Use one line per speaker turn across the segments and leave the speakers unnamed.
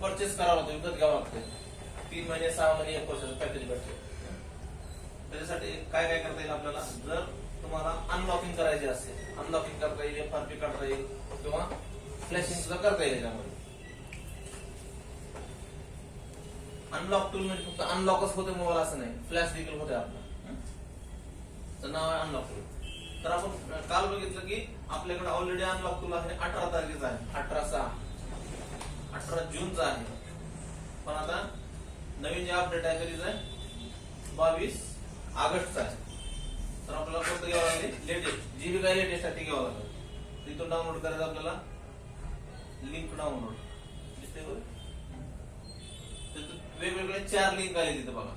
Purchase करावं लागतं, विकत घ्यावं लागतं. 3 महिने 6 महिने 1 वर्षाचं पॅकेज भेटते. त्याच्यासाठी काय काय करता येईल आपल्याला, जर तुम्हाला अनलॉकिंग करायची असेल, अनलॉकिंग करता येईल, FRP काढता येईल किंवा फ्लॅशिंग सुद्धा करता येईल. त्यामध्ये अनलॉक टूल म्हणजे फक्त अनलॉकच होते मोबाईल असं नाही, फ्लॅश देखील होते आपलं. तर नाव आहे अनलॉक टूल. तर आपण काल बघितलं की आपल्याकडे ऑलरेडी अनलॉक टूल आहे 18 तारखेचा आहे, 18 जूनचा आहे. पण आता नवीन जे अपडेट आहे कधीच आहे 22 ऑगस्टचा आहे. तर आपल्याला फक्त घ्यावं लागेल लेटेस्ट, जी बी काय लेटेस्ट आहे ते घ्यावं लागेल. तिथून डाउनलोड करायचं आपल्याला, लिंक डाउनलोड दिसते बघ, वेगवेगळे 4 लिंक आले तिथे बघा.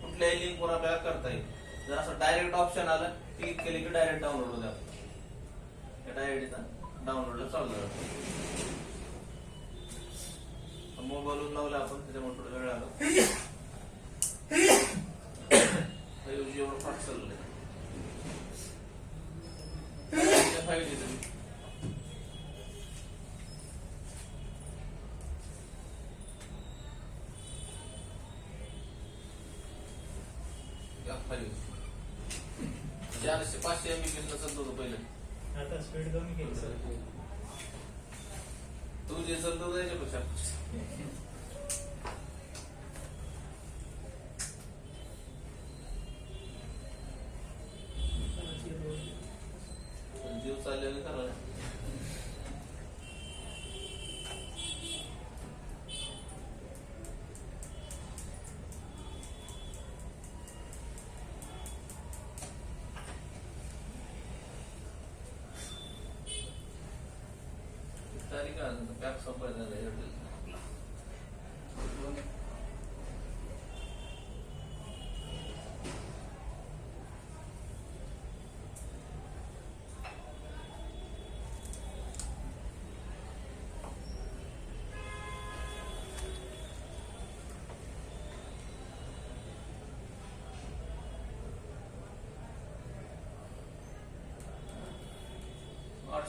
कुठल्याही लिंक वर आपल्याला करता येईल. जर असं डायरेक्ट ऑप्शन आलं क्लिक केले की डायरेक्ट डाउनलोड होतं, डायरेक्ट डाउनलोडला चालू झालं. मोबाईलवर लावला आपण, त्याच्यामुळे थोडा वेळ आला. एवढं फास्ट चाललंय 5G चारशे 500 MB चालत होतं पहिलं.
आता स्पीड कमी केली सर.
तू जे चालतो त्याच्यापेक्षा जीव चाललेलं करा. तारीख पॅक संपायचं एअरटेल.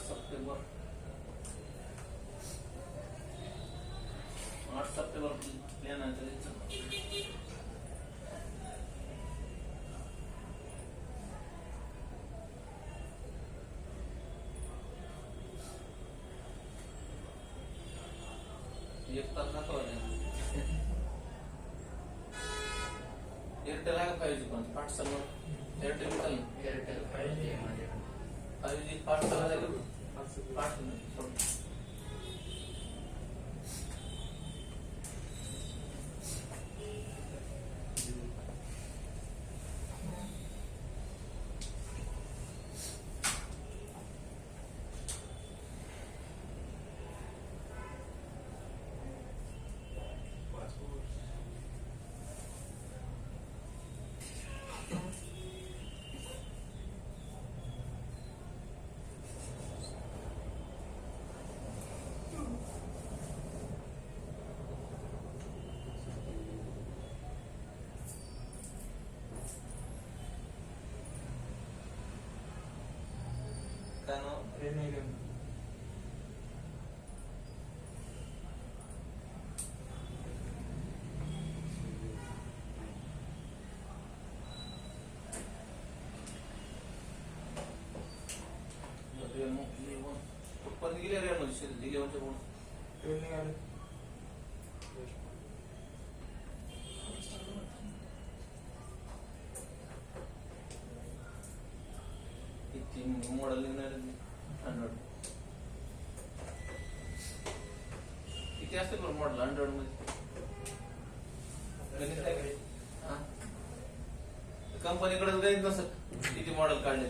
सप्टेंबर 8 सप्टेंबर प्लॅन आहे त्याचा. एक तास दाखवले. एअरटेल आहे का 5G पण फास्ट चालू? एअरटेल चालू, एअरटेल 5G आहे माझ्याकडे. 5G फास्ट चालू फास्ट नाही. काय नाव? उत्पन्न गेले रे म्हणजे दिलेवरच्या कोण ट्रेनिंग आले. किती मॉडेल निघणार 100 किती असते पण मॉडेल 100 मध्ये कंपनीकडे गणित नसत किती मॉडेल काढले.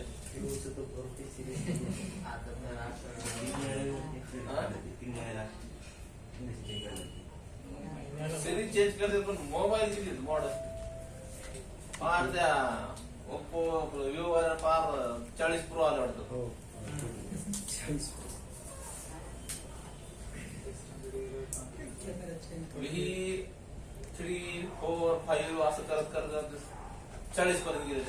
सिरीज चेंज करते पण मोबाईल मॉडेल फार त्या ओप्पो विवो वाला फार 40 प्रो आलं वाटतं. ही 3, 4, 5 असं करत 40 पर्यंत गेले.